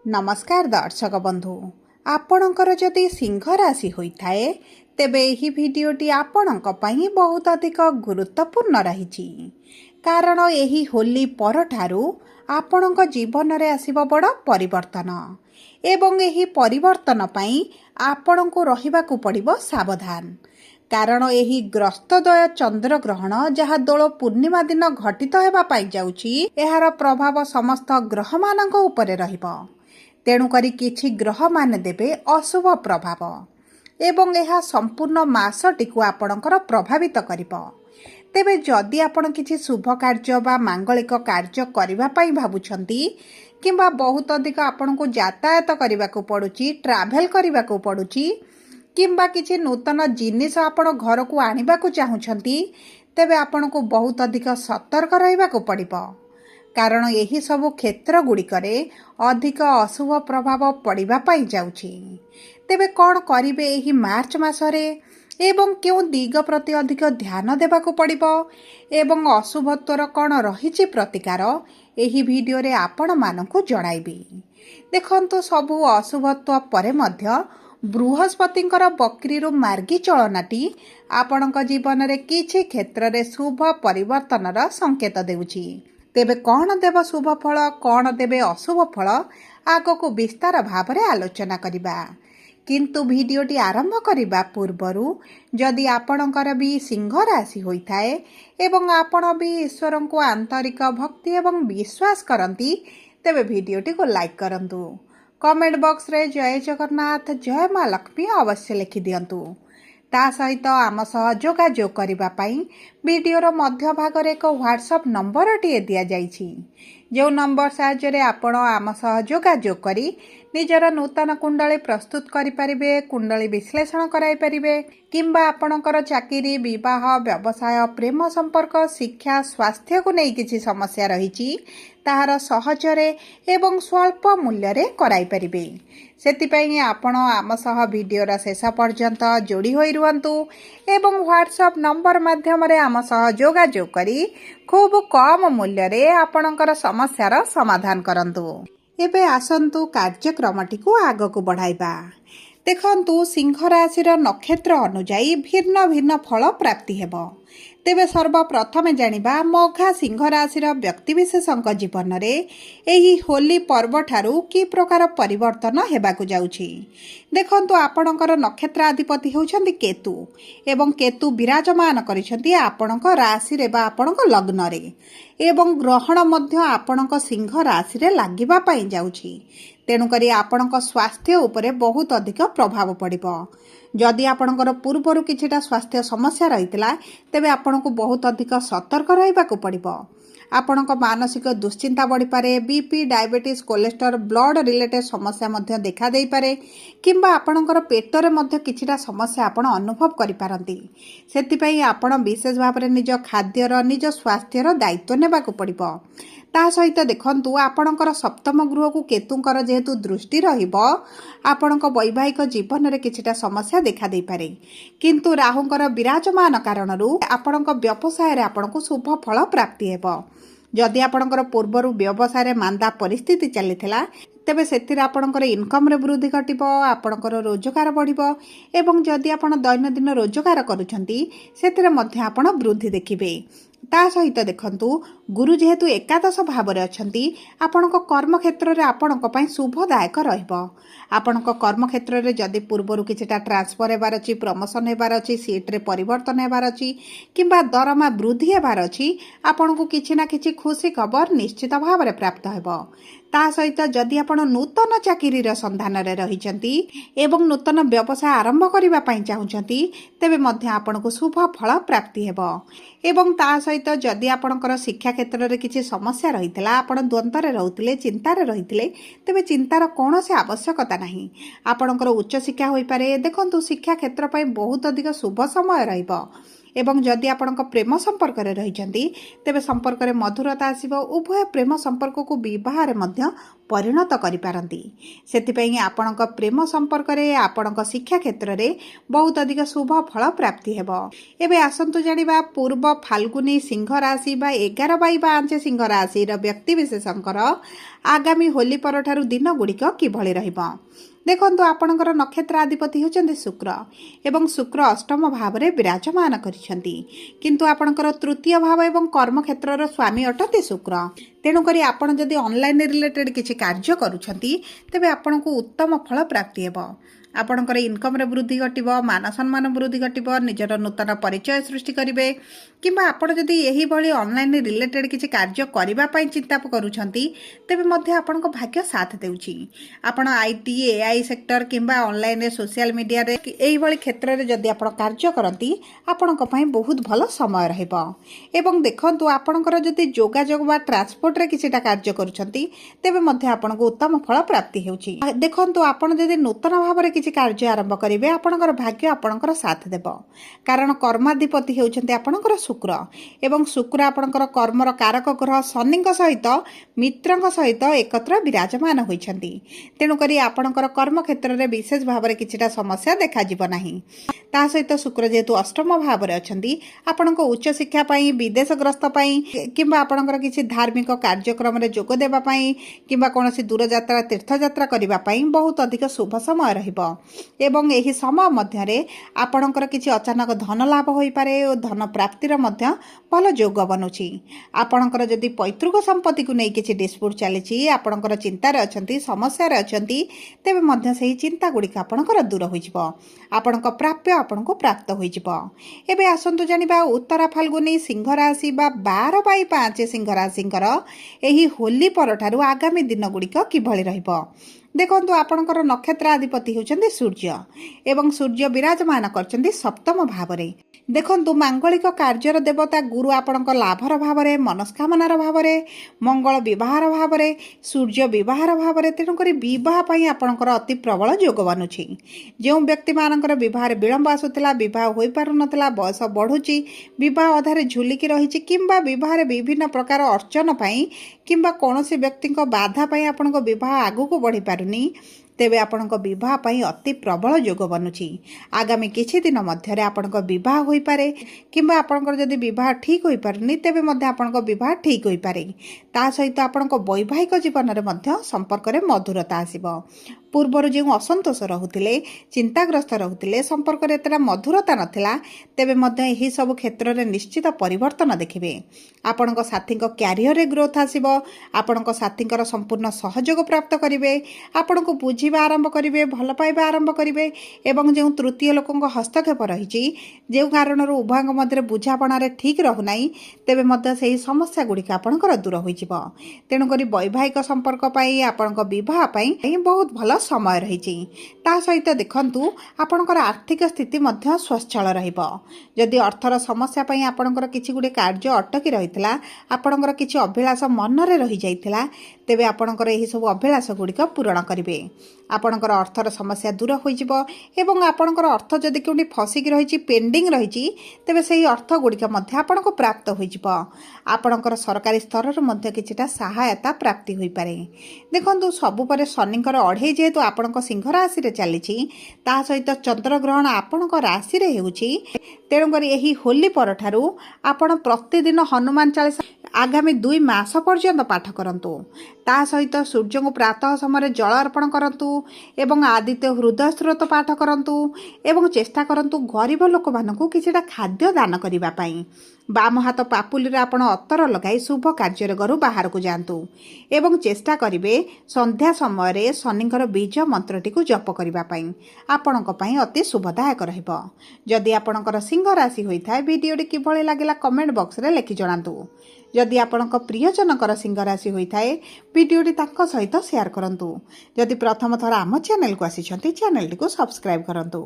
नमस्कार दर्शक बंधु आपणकर जदि सिंह राशि होइथाए तेबे एही भिडियोटी आपणक पई बहुत अधिक गुरुत्वपूर्ण रही कारण एही होली परठारु आपणक जीवन रे आसीबो बड़ परिवर्तन एवं एही परिवर्तन पई आपणको रहिबाकू पड़िबो सावधान कारण एही ग्रस्तदय चंद्र ग्रहण जहा दोल पूर्णिमा दिन घटित हेबा पाई जाउची एहार प्रभाव समस्त ग्रह मानक उपरे रहिबो तेणुकरी किछि ग्रह मान देबे अशुभ प्रभाव एवं यह संपूर्ण मासटी को आपणकर प्रभावित करिबो। तेबे जदि आपण किछि शुभ कार्य बा मांगलिक कार्य करिबा पई भाबुछंती किंबा बहुत अधिक आपण को यातायात करिबा को पडुची ट्रैवल करिबा को पडुची किंबा किछि नूतन जिनिस आपण घर को आनिबा को चाहुछंती तेबे आपण को बहुत अधिक सतर्क रहिबा को पड़िबो कारण यही सबु क्षेत्र गुड़िकरे अधिक अशुभ प्रभाव पड़िबा पाई जाउछि। तेबे कौन करिबे एही मार्च मासरे एवं क्यों दिग प्रति अधिक ध्यान देबा को पड़िबो एवं अशुभत्वर कौन रहिछि प्रतिकार एही वीडियो रे आपण मानकु जणाइबी। देखंतु सबु अशुभत्व परे मध्य बृहस्पतिंकर बक्रीरु मार्गी चलनाटी आपणक जीवन रे किछि क्षेत्र रे शुभ परिवर्तनर संकेत देउछि। तेबे कौन देव शुभ फल कौन देवे अशुभ फल आग को विस्तार भाव में आलोचना करिबा किंतु वीडियोटी आरंभ करिबा पूर्वरु जदि आपणकर भी सिंह राशि होइथाए एवं आपण भी ईश्वर को आंतरिक भक्ति एवं विश्वास करंती तेबे वीडियोटी को लाइक करंतु कमेंट बॉक्स रे जय जगन्नाथ जय मां लक्ष्मी अवश्य लिखि दियंतु ता सहित आम सह जोगाजोग करिबा पई वीडियोर मध्य भाग रे एक व्हाट्सएप नंबर टिए दिया जाइछि जो नंबर साहाय्य आपण आम सह जोगाजोग करी निजर नूतन कुंडली प्रस्तुत करि परिबे कुंडली विश्लेषण कराई परिबे किंबा आपणकर चाकरी विवाह व्यवसाय प्रेम संपर्क शिक्षा स्वास्थ्य को नहीं किछि समस्या रहिछि ताहार सहजरे एवं स्वल्प मूल्य रे कराई परिबे सेतिपई आपण आम सह वीडियोर शेष पर्यंत जोड़ी होई रुहंतु एवं व्हाट्सएप नंबर माध्यम रे आम सह जोगाजोग करी खूब कम मूल्य रे आपणकर समस्यार समाधान करंतु। एबे आसंतु कार्यक्रमटी को आग को बढ़ाइबा। देखंतु सिंह राशि नक्षत्र अनुजाई भिन्न भिन्न फल प्राप्ति हेबो। तेबे सर्वप्रथमे जानिबा मघा सिंह राशि व्यक्तिविशेषक जीवन रे एही होली पर्व ठारू की प्रकार परिवर्तन हेबाकु जाउछि। देखंतु आपणकर नक्षत्राधिपति होउछन्ति केतु एवं केतु विराजमान करिसन्ति आपणक राशि रे बा आपणक लग्न रे एवं ग्रहण मध्य आपणक सिंह राशि रे लागिबा पई जाउछि तेणुकरी आपणक स्वास्थ्य उपरे बहुत अधिक प्रभाव पड़िबो। जदि आपणकर पूर्वरु किछिटा स्वास्थ्य समस्या रहितला तेबे आपणको बहुत अधिक सतर्क रहिबाकू पड़िबो। आपणक मानसिक दुश्चिंता बढ़ी पारे BP diabetes cholesterol blood related समस्या मध्य देखा देई पारे किंबा आपणकर पेटरे मध्य किछिटा समस्या आपण अनुभव करि पारंती सेतिपई आपण विशेष भाव में निज खाद्यर निज स्वास्थ्यर दायित्व नेबाकू पड़िबो। ता सहित देखंतु आपणकर सप्तम गृह को केतुंकर जेहेतु दृष्टि रहिबो आपणक वैवाहिक जीवन रे किछिटा समस्या देखा देई पारे किंतु राहुंकर विराजमान कारणरू आपणक व्यवसाय रे आपणको शुभ फल प्राप्ति हेबो। जदि आपणकर पूर्वरु व्यवसाय रे मांदा परिस्थिति चलीथिला तेबे सेतिर आपणकर इनकम रे वृद्धि घटिबो आपणकर रोजगार बढ़िबो एवं जदि आपण दैनंदिन रोजगार करूछंती सेतिर मध्य आपण वृद्धि देखिबे। ता सहित देखंतु गुरु जेहेतु एकादश भाव रे अछंती आपणक कर्म क्षेत्र रे आपणक पई शुभदायक रहइबो। आपणक कर्म क्षेत्र रे जदि पूर्वरु किछटा ट्रांसफर हेबार अछि प्रमोशन हेबार अछि सीट रे परिवर्तन हेबार अछि किंबा दरमा वृद्धि हेबार अछि आपणको किछि ना किछि खुशी खबर निश्चित भाव रे प्राप्त हेबो। ता सहित जदि आपण नूतन चाकरी रे संधान रे रहिचंती एवं नूतन व्यवसाय आरंभ करिबा पई चाहुचंती तेबे मध्य आपणको शुभ फल प्राप्ति हेबो एवं ता सहित जदि आपणकर शिक्षा क्षेत्र रे किछि समस्या रहितला आपण द्वंद्व रे रहुतिले चिंता रे रहितिले तेबे चिंतार कोनोसी आवश्यकता नाही आपणकर उच्च शिक्षा होई पारे। देखंतु शिक्षा क्षेत्र पई बहुत अधिक शुभ समय रहिबो ଏବଂ ଯଦି ଆପଣଙ୍କ ପ୍ରେମ ସମ୍ପର୍କରେ ରହିଛନ୍ତି ତେବେ ସମ୍ପର୍କରେ ମଧୁରତା ଆସିବ। ଉଭୟ ପ୍ରେମ ସମ୍ପର୍କକୁ ବିବାହରେ ମଧ୍ୟ ପରିଣତ କରିପାରନ୍ତି। ସେଥିପାଇଁ ଆପଣଙ୍କ ପ୍ରେମ ସମ୍ପର୍କରେ ଆପଣଙ୍କ ଶିକ୍ଷା କ୍ଷେତ୍ରରେ ବହୁତ ଅଧିକ ଶୁଭ ଫଳ ପ୍ରାପ୍ତି ହେବ। ଏବେ ଆସନ୍ତୁ ଜାଣିବା ପୂର୍ବ ଫାଲ୍ଗୁନୀ ସିଂହ ରାଶି ବା 11/5 ସିଂହ ରାଶିର ବ୍ୟକ୍ତିବିଶେଷଙ୍କର ଆଗାମୀ ହୋଲି ପରଠାରୁ ଦିନ ଗୁଡ଼ିକ କିଭଳି ରହିବ। ଦେଖନ୍ତୁ, ଆପଣଙ୍କର ନକ୍ଷତ୍ରାଧିପତି ହେଉଛନ୍ତି ଶୁକ୍ର ଏବଂ ଶୁକ୍ର ଅଷ୍ଟମ ଭାବରେ ବିରାଜମାନ କରିଛନ୍ତି, କିନ୍ତୁ ଆପଣଙ୍କର ତୃତୀୟ ଭାବ ଏବଂ କର୍ମକ୍ଷେତ୍ରର ସ୍ୱାମୀ ଅଟନ୍ତି ଶୁକ୍ର। ତେଣୁକରି ଆପଣ ଯଦି ଅନଲାଇନ୍ ରିଲେଟେଡ୍ କିଛି କାର୍ଯ୍ୟ କରୁଛନ୍ତି ତେବେ ଆପଣଙ୍କୁ ଉତ୍ତମ ଫଳ ପ୍ରାପ୍ତି ହେବ। ଆପଣଙ୍କର ଇନକମ୍ରେ ବୃଦ୍ଧି ଘଟିବ, ମାନ ସମ୍ମାନ ବୃଦ୍ଧି ଘଟିବ, ନିଜର ନୂତନ ପରିଚୟ ସୃଷ୍ଟି କରିବେ। କିମ୍ବା ଆପଣ ଯଦି ଏହିଭଳି ଅନଲାଇନ୍ ରିଲେଟେଡ୍ କିଛି କାର୍ଯ୍ୟ କରିବା ପାଇଁ ଚିନ୍ତା କରୁଛନ୍ତି ତେବେ ମଧ୍ୟ ଆପଣଙ୍କ ଭାଗ୍ୟ ସାଥ ଦେଉଛି। ଆପଣ IT, AI ସେକ୍ଟର କିମ୍ବା ଅନଲାଇନ୍ରେ ସୋସିଆଲ ମିଡ଼ିଆରେ ଏହିଭଳି କ୍ଷେତ୍ରରେ ଯଦି ଆପଣ କାର୍ଯ୍ୟ କରନ୍ତି ଆପଣଙ୍କ ପାଇଁ ବହୁତ ଭଲ ସମୟ ରହିବ। ଏବଂ ଦେଖନ୍ତୁ, ଆପଣଙ୍କର ଯଦି ଯୋଗାଯୋଗ ବା ଟ୍ରାନ୍ସପୋର୍ଟରେ କିଛିଟା କାର୍ଯ୍ୟ କରୁଛନ୍ତି ତେବେ ମଧ୍ୟ ଆପଣଙ୍କୁ ଉତ୍ତମ ଫଳ ପ୍ରାପ୍ତି ହେଉଛି। ଦେଖନ୍ତୁ, ଆପଣ ଯଦି ନୂତନ ଭାବରେ କିଛି କାର୍ଯ୍ୟ ଆରମ୍ଭ କରିବେ ଆପଣଙ୍କର ଭାଗ୍ୟ ଆପଣଙ୍କର ସାଥ ଦେବ। କାରଣ କର୍ମାଧିପତି ହେଉଛନ୍ତି ଆପଣଙ୍କର ଶୁକ୍ର ଏବଂ ଶୁକ୍ର ଆପଣଙ୍କର କର୍ମର କାରକ ଗ୍ରହ ଶନିଙ୍କ ସହିତ ମିତ୍ରଙ୍କ ସହିତ ଏକତ୍ର ବିରାଜମାନ ହୋଇଛନ୍ତି। ତେଣୁକରି ଆପଣଙ୍କର କର୍ମକ୍ଷେତ୍ରରେ ବିଶେଷ ଭାବରେ କିଛିଟା ସମସ୍ୟା ଦେଖାଯିବ ନାହିଁ। ତା ସହିତ ଶୁକ୍ର ଯେହେତୁ ଅଷ୍ଟମ ଭାବରେ ଅଛନ୍ତି, ଆପଣଙ୍କ ଉଚ୍ଚଶିକ୍ଷା ପାଇଁ, ବିଦେଶ ଗ୍ରସ୍ତ ପାଇଁ କିମ୍ବା ଆପଣଙ୍କର କିଛି ଧାର୍ମିକ କାର୍ଯ୍ୟକ୍ରମରେ ଯୋଗ ଦେବା ପାଇଁ କିମ୍ବା କୌଣସି ଦୂରଯାତ୍ରା ତୀର୍ଥଯାତ୍ରା କରିବା ପାଇଁ ବହୁତ ଅଧିକ ଶୁଭ ସମୟ ରହିବ। ଏବଂ ଏହି ସମୟ ମଧ୍ୟରେ ଆପଣଙ୍କର କିଛି ଅଚାନକ ଧନ ଲାଭ ହୋଇପାରେ ଓ ଧନ ପ୍ରାପ୍ତିର ମଧ୍ୟ ଭଲ ଯୋଗ ବନୁଛି। ଆପଣଙ୍କର ଯଦି ପୈତୃକ ସମ୍ପତ୍ତିକୁ ନେଇ କିଛି ଡିସ୍ପ୍ୟୁଟ୍ ଚାଲିଛି, ଆପଣଙ୍କର ଚିନ୍ତାରେ ଅଛନ୍ତି, ସମସ୍ୟାରେ ଅଛନ୍ତି, ତେବେ ମଧ୍ୟ ସେହି ଚିନ୍ତା ଗୁଡ଼ିକ ଆପଣଙ୍କର ଦୂର ହୋଇଯିବ। ଆପଣଙ୍କ ପ୍ରାପ୍ୟ ଆପଣଙ୍କୁ ପ୍ରାପ୍ତ ହୋଇଯିବ। ଏବେ ଆସନ୍ତୁ ଜାଣିବା ଉତ୍ତରା ଫାଲ୍ଗୁନୀ ସିଂହ ରାଶି ବା 12/5 ସିଂହ ରାଶିଙ୍କର ଏହି ହୋଲି ପରଠାରୁ ଆଗାମୀ ଦିନ ଗୁଡ଼ିକ କିଭଳି ରହିବ। ଦେଖନ୍ତୁ, ଆପଣଙ୍କର ନକ୍ଷତ୍ରାଧିପତି ହେଉଛନ୍ତି ସୂର୍ଯ୍ୟ ଏବଂ ସୂର୍ଯ୍ୟ ବିରାଜମାନ କରିଛନ୍ତି ସପ୍ତମ ଭାବରେ। ଦେଖନ୍ତୁ, ମାଙ୍ଗଳିକ କାର୍ଯ୍ୟର ଦେବତା ଗୁରୁ ଆପଣଙ୍କ ଲାଭର ଭାବରେ, ମନସ୍କାମନାର ଭାବରେ, ମଙ୍ଗଳ ବିବାହର ଭାବରେ, ସୂର୍ଯ୍ୟ ବିବାହର ଭାବରେ। ତେଣୁକରି ବିବାହ ପାଇଁ ଆପଣଙ୍କର ଅତି ପ୍ରବଳ ଯୋଗ ବନୁଛି। ଯେଉଁ ବ୍ୟକ୍ତିମାନଙ୍କର ବିବାହରେ ବିଳମ୍ବ ଆସୁଥିଲା, ବିବାହ ହୋଇପାରୁନଥିଲା, ବୟସ ବଢ଼ୁଛି, ବିବାହ ଅଧାରେ ଝୁଲିକି ରହିଛି କିମ୍ବା ବିବାହରେ ବିଭିନ୍ନ ପ୍ରକାର ଅର୍ଚ୍ଚନ ପାଇଁ କିମ୍ବା କୌଣସି ବ୍ୟକ୍ତିଙ୍କ ବାଧା ପାଇଁ ଆପଣଙ୍କ ବିବାହ ଆଗକୁ ବଢ଼ିପାରୁନି, ତେବେ ଆପଣଙ୍କ ବିବାହ ପାଇଁ ଅତି ପ୍ରବଳ ଯୋଗ ବନୁଛି। ଆଗାମୀ କିଛି ଦିନ ମଧ୍ୟରେ ଆପଣଙ୍କ ବିବାହ ହୋଇପାରେ କିମ୍ବା ଆପଣଙ୍କର ଯଦି ବିବାହ ଠିକ୍ ହୋଇପାରୁନି ତେବେ ମଧ୍ୟ ଆପଣଙ୍କ ବିବାହ ଠିକ୍ ହୋଇପାରେ। ତା ସହିତ ଆପଣଙ୍କ ବୈବାହିକ ଜୀବନରେ ମଧ୍ୟ ସମ୍ପର୍କରେ ମଧୁରତା ଆସିବ। ପୂର୍ବରୁ ଯେଉଁ ଅସନ୍ତୋଷ ରହୁଥିଲେ, ଚିନ୍ତାଗ୍ରସ୍ତ ରହୁଥିଲେ, ସମ୍ପର୍କରେ ଏତେଟା ମଧୁରତା ନଥିଲା, ତେବେ ମଧ୍ୟ ଏହିସବୁ କ୍ଷେତ୍ରରେ ନିଶ୍ଚିତ ପରିବର୍ତ୍ତନ ଦେଖିବେ। ଆପଣଙ୍କ ସାଥୀଙ୍କ କ୍ୟାରିୟରରେ ଗ୍ରୋଥ୍ ଆସିବ। ଆପଣଙ୍କ ସାଥୀଙ୍କର ସମ୍ପୂର୍ଣ୍ଣ ସହଯୋଗ ପ୍ରାପ୍ତ କରିବେ। ଆପଣଙ୍କୁ ବୁଝିବା ଆରମ୍ଭ କରିବେ, ଭଲ ପାଇବା ଆରମ୍ଭ କରିବେ। ଏବଂ ଯେଉଁ ତୃତୀୟ ଲୋକଙ୍କ ହସ୍ତକ୍ଷେପ ରହିଛି, ଯେଉଁ କାରଣରୁ ଉଭୟଙ୍କ ମଧ୍ୟରେ ବୁଝାପଣାରେ ଠିକ୍ ରହୁନାହିଁ, ତେବେ ମଧ୍ୟ ସେହି ସମସ୍ୟା ଗୁଡ଼ିକ ଆପଣଙ୍କର ଦୂର ହୋଇଯିବ। ତେଣୁକରି ବୈବାହିକ ସମ୍ପର୍କ ପାଇଁ, ଆପଣଙ୍କ ବିବାହ ପାଇଁ ବହୁତ ଭଲ ସମୟ ରହିଛି। ତା ସହିତ ଦେଖନ୍ତୁ, ଆପଣଙ୍କର ଆର୍ଥିକ ସ୍ଥିତି ମଧ୍ୟ ସ୍ୱଚ୍ଛଳ ରହିବ। ଯଦି ଅର୍ଥର ସମସ୍ୟା ପାଇଁ ଆପଣଙ୍କର କିଛି ଗୁଡ଼ିଏ କାର୍ଯ୍ୟ ଅଟକି ରହିଥିଲା, ଆପଣଙ୍କର କିଛି ଅଭିଳାଷ ମନରେ ରହିଯାଇଥିଲା, ତେବେ ଆପଣଙ୍କର ଏହିସବୁ ଅଭିଳାଷ ଗୁଡ଼ିକ ପୂରଣ କରିବେ। ଆପଣଙ୍କର ଅର୍ଥର ସମସ୍ୟା ଦୂର ହୋଇଯିବ ଏବଂ ଆପଣଙ୍କର ଅର୍ଥ ଯଦି କେଉଁଠି ଫସିକି ରହିଛି, ପେଣ୍ଡିଂ ରହିଛି, ତେବେ ସେହି ଅର୍ଥ ଗୁଡ଼ିକ ମଧ୍ୟ ଆପଣଙ୍କୁ ପ୍ରାପ୍ତ ହୋଇଯିବ। ଆପଣଙ୍କର ସରକାରୀ ସ୍ତରରୁ ମଧ୍ୟ କିଛିଟା ସହାୟତା ପ୍ରାପ୍ତି ହୋଇପାରେ। ଦେଖନ୍ତୁ, ସବୁପରେ ଶନିଙ୍କର ଅଢ଼େଇ ଯେହେତୁ ଆପଣଙ୍କ ସିଂହ ରାଶିରେ ଚାଲିଛି, ତା ସହିତ ଚନ୍ଦ୍ରଗ୍ରହଣ ଆପଣଙ୍କ ରାଶିରେ ହେଉଛି, ତେଣୁକରି ଏହି ହୋଲି ପରଠାରୁ ଆପଣ ପ୍ରତିଦିନ ହନୁମାନ ଚାଳିଶା ଆଗାମୀ 2 ମାସ ପର୍ଯ୍ୟନ୍ତ ପାଠ କରନ୍ତୁ। ତା ସହିତ ସୂର୍ଯ୍ୟଙ୍କୁ ପ୍ରାତଃ ସମୟରେ ଜଳ ଅର୍ପଣ କରନ୍ତୁ ଏବଂ ଆଦିତ୍ୟ ହୃଦୟ ସ୍ରୋତ ପାଠ କରନ୍ତୁ ଏବଂ ଚେଷ୍ଟା କରନ୍ତୁ ଗରିବ ଲୋକମାନଙ୍କୁ କିଛିଟା ଖାଦ୍ୟ ଦାନ କରିବା ପାଇଁ। ବାମ ହାତ ପାପୁଲିରେ ଆପଣ ଅତର ଲଗାଇ ଶୁଭ କାର୍ଯ୍ୟରେ ଘରୁ ବାହାରକୁ ଯାଆନ୍ତୁ ଏବଂ ଚେଷ୍ଟା କରିବେ ସନ୍ଧ୍ୟା ସମୟରେ ଶନିଙ୍କର ବୀଜ ମନ୍ତ୍ରଟିକୁ ଜପ କରିବା ପାଇଁ। ଆପଣଙ୍କ ପାଇଁ ଅତି ଶୁଭଦାୟକ ରହିବ। ଯଦି ଆପଣଙ୍କର ସିଂହ ରାଶି ହୋଇଥାଏ, ଭିଡ଼ିଓଟି କିଭଳି ଲାଗିଲା କମେଣ୍ଟ ବକ୍ସରେ ଲେଖି ଜଣାନ୍ତୁ। ଯଦି ଆପଣଙ୍କ ପ୍ରିୟଜନଙ୍କର ସିଂହ ରାଶି ହୋଇଥାଏ, ଭିଡ଼ିଓଟି ତାଙ୍କ ସହିତ ସେୟାର କରନ୍ତୁ। ଯଦି ପ୍ରଥମ ଥର ଆମ ଚ୍ୟାନେଲକୁ ଆସିଛନ୍ତି, ଚ୍ୟାନେଲଟିକୁ ସବସ୍କ୍ରାଇବ୍ କରନ୍ତୁ।